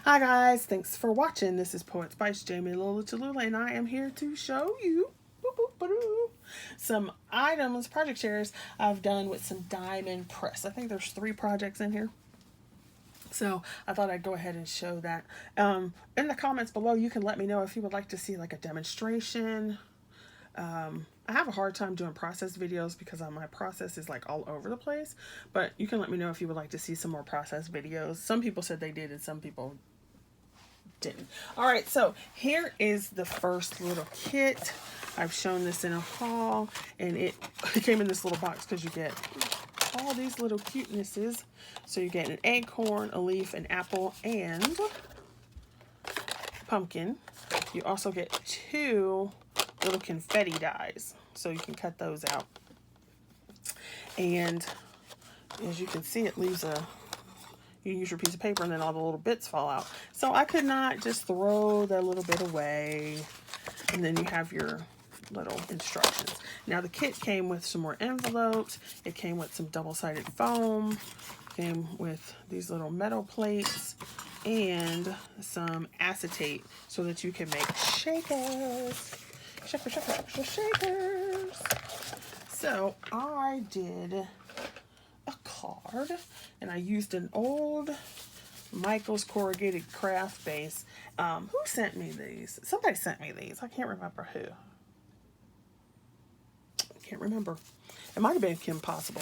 Hi guys, thanks for watching. This is Poet Spice, Jamie Lola Tallulah, and I am here to show you some items, project shares I've done with some diamond press. I think there's 3 projects in here. So I thought I'd go ahead and show that. In the comments below, you can let me know if you would like to see like a demonstration. I have a hard time doing process videos because my process is like all over the place. But you can let me know if you would like to see some more process videos. Some people said they did and some people didn't. All right, so here is the first little kit. I've shown this in a haul, and it came in this little box because you get all these little cutenesses. So you get an acorn, a leaf, an apple, and pumpkin. You also get 2 little confetti dies, so you can cut those out. And as you can see, it leaves you use your piece of paper and then all the little bits fall out. So I could not just throw that little bit away. And then you have your little instructions. Now the kit came with some more envelopes. It came with some double-sided foam. It came with these little metal plates and some acetate so that you can make shakers. Shakers. So I did a card, and I used an old Michael's corrugated craft base. Who sent me these? Somebody sent me these. I can't remember who. I can't remember. It might have been Kim Possible.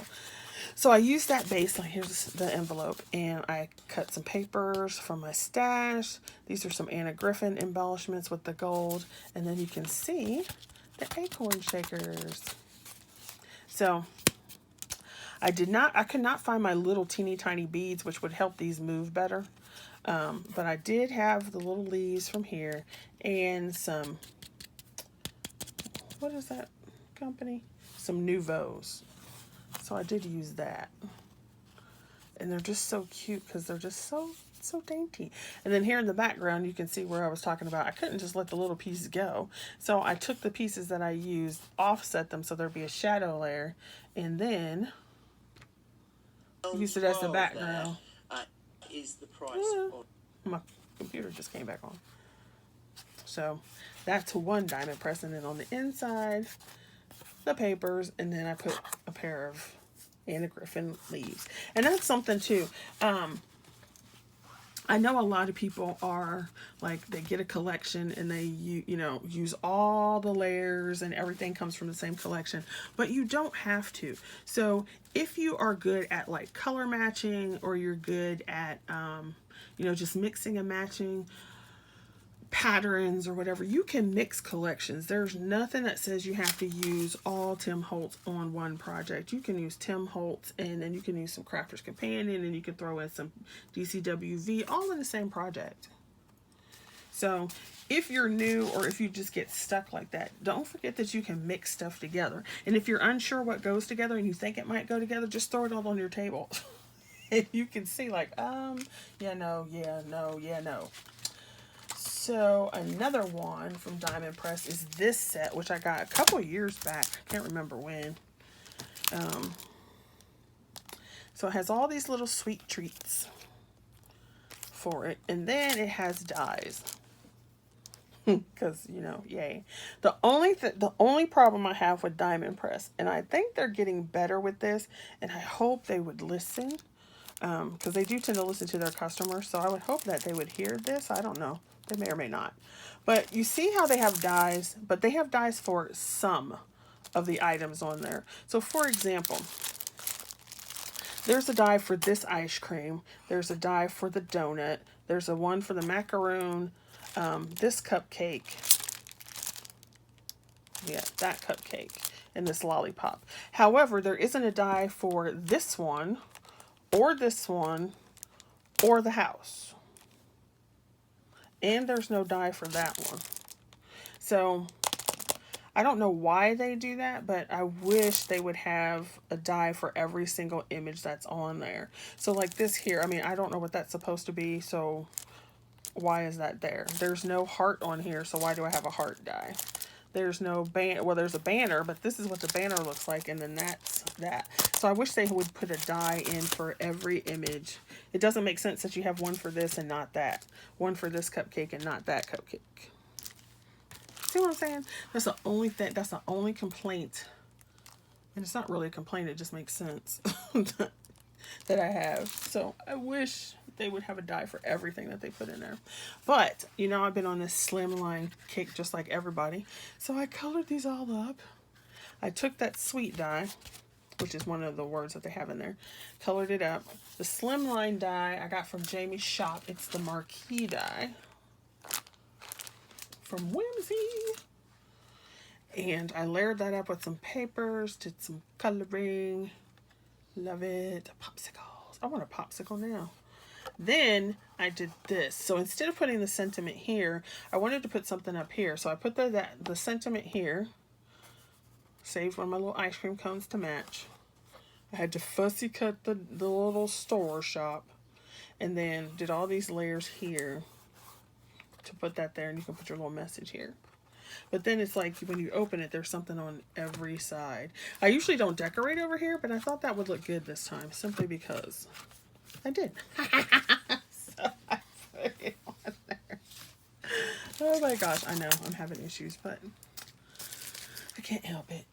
So I used that base. Like, here's the envelope, and I cut some papers from my stash. These are some Anna Griffin embellishments with the gold, and then you can see the acorn shakers. So I could not find my little teeny tiny beads, which would help these move better. But I did have the little leaves from here and some, what is that company? Some Nouveaux. So I did use that. And they're just so cute because they're just so dainty. And then here in the background, you can see where I was talking about. I couldn't just let the little pieces go. So I took the pieces that I used, offset them so there'd be a shadow layer, and then use it as the background. Is the price of my computer just came back on. So that's 1 diamond press, and then on the inside, the papers, and then I put a pair of Anna Griffin leaves. And that's something too. I know a lot of people are like, they get a collection and they use all the layers and everything comes from the same collection, but you don't have to. So if you are good at like color matching, or you're good at just mixing and matching patterns or whatever, you can mix collections. There's nothing that says you have to use all Tim Holtz on one project. You can use Tim Holtz, and then you can use some Crafter's Companion, and you can throw in some DCWV, all in the same project. So if you're new, or if you just get stuck like that, don't forget that you can mix stuff together. And if you're unsure what goes together and you think it might go together, just throw it all on your table. And you can see like, yeah, no, yeah, no, yeah, no. So another one from Diamond Press is this set, which I got a couple years back. I can't remember when. So it has all these little sweet treats for it. And then it has dies. Because, yay. The only problem I have with Diamond Press, and I think they're getting better with this, and I hope they would listen, because they do tend to listen to their customers, so I would hope that they would hear this. I don't know. They may or may not. But you see how they have dies, but they have dies for some of the items on there. So for example, there's a die for this ice cream. There's a die for the donut. There's a one for the macaroon. This cupcake. Yeah, that cupcake. And this lollipop. However, there isn't a die for this one, or the house. And there's no die for that one. So I don't know why they do that, but I wish they would have a die for every single image that's on there. So like this here, I mean, I don't know what that's supposed to be, so why is that there? There's no heart on here, so why do I have a heart die? There's no ban. Well, there's a banner, but this is what the banner looks like, and then that's that. So I wish they would put a die in for every image. It doesn't make sense that you have one for this and not that. One for this cupcake and not that cupcake. See what I'm saying? That's the only thing. That's the only complaint. And it's not really a complaint. It just makes sense that I have. So I wish they would have a die for everything that they put in there. But, you know, I've been on this slimline kick just like everybody. So I colored these all up. I took that sweet die, which is one of the words that they have in there, colored it up. The slimline die I got from Jamie's shop. It's the marquee die from Whimsy. And I layered that up with some papers, did some coloring. Love it. Popsicles. I want a popsicle now. Then I did this. So instead of putting the sentiment here, I wanted to put something up here. So I put the sentiment here. Saved one of my little ice cream cones to match. I had to fussy cut the little store shop. And then did all these layers here to put that there. And you can put your little message here. But then it's like when you open it, there's something on every side. I usually don't decorate over here, but I thought that would look good this time, simply because I did. So I put it on there. Oh my gosh, I know I'm having issues, but I can't help it.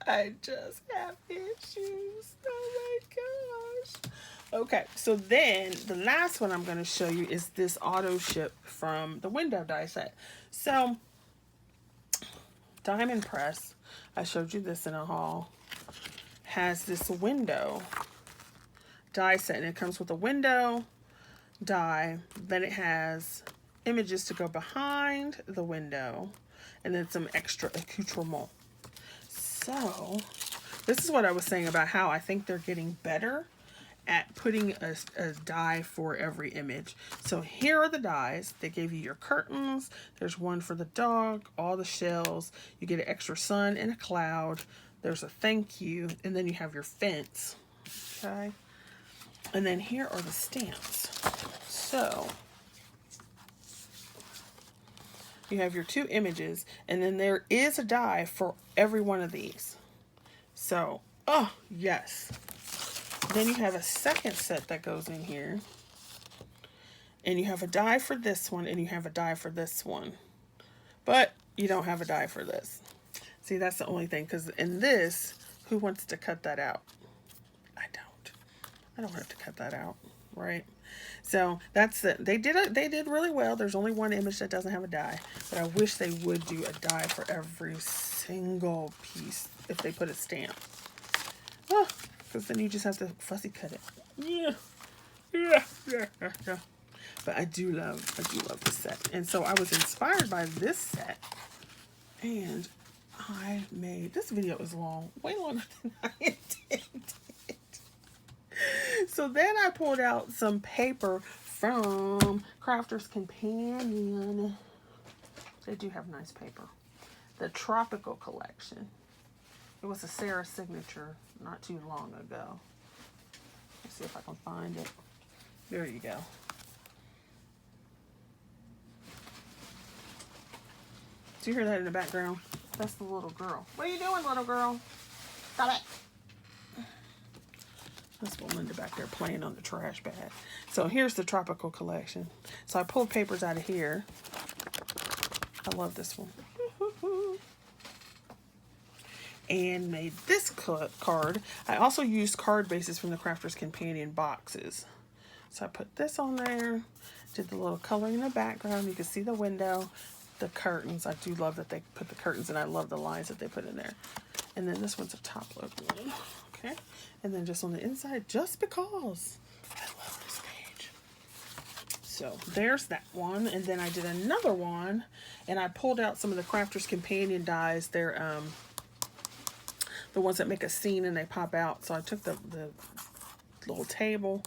I just have issues. Oh my gosh. Okay, so then the last one I'm going to show you is this auto ship from the window die set. So, Diamond Press, I showed you this in a haul, has this window die set. And it comes with a window die. Then it has images to go behind the window. And then some extra accoutrement. So, this is what I was saying about how I think they're getting better at putting a die for every image. So here are the dies. They gave you your curtains. There's one for the dog, all the shells. You get an extra sun and a cloud. There's a thank you. And then you have your fence. Okay. And then here are the stamps. So you have your two images. And then there is a die for every one of these. So, oh, yes. Then you have a second set that goes in here. And you have a die for this one, and you have a die for this one. But you don't have a die for this. See, that's the only thing. Because in this, who wants to cut that out? I don't. I don't have to cut that out, right? So that's it. They did really well. There's only one image that doesn't have a die. But I wish they would do a die for every single piece if they put a stamp. Oh. Because then you just have to fussy cut it. Yeah. But I do love this set. And so I was inspired by this set. And I made, this video is long, way longer than I intended. So then I pulled out some paper from Crafter's Companion. They do have nice paper. The Tropical Collection. It was a Sarah signature not too long ago. Let's see if I can find it. There you go. Do you hear that in the background? That's the little girl. What are you doing, little girl? Stop it. That's Belinda back there playing on the trash bag. So here's the Tropical Collection. So I pulled papers out of here. I love this one. And made this card. I also used card bases from the Crafter's Companion boxes. So I put this on there, did the little coloring in the background. You can see the window, the curtains. I do love that they put the curtains, and I love the lines that they put in there. And then this one's a top load one. Okay. And then just on the inside, just because I love this page. So there's that one. And then I did another one, and I pulled out some of the Crafter's Companion dies. They're the ones that make a scene and they pop out. So I took the little table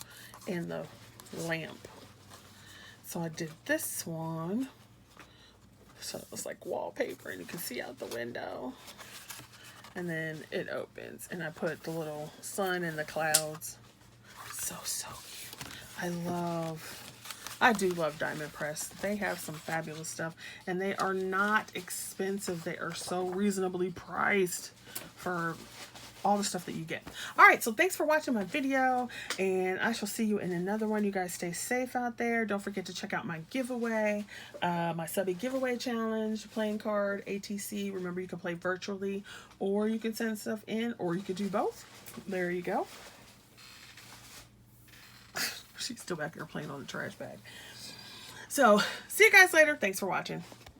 and the lamp. So I did this one. So it was like wallpaper, and you can see out the window. And then it opens, and I put the little sun and the clouds. So cute. I love I do love Diamond Press. They have some fabulous stuff, and they are not expensive. They are so reasonably priced for all the stuff that you get. All right, so thanks for watching my video, and I shall see you in another one. You guys stay safe out there. Don't forget to check out my giveaway, my subby giveaway challenge, playing card, ATC. Remember, you can play virtually, or you can send stuff in, or you could do both. There you go. She's still back here playing on the trash bag. So, see you guys later. Thanks for watching.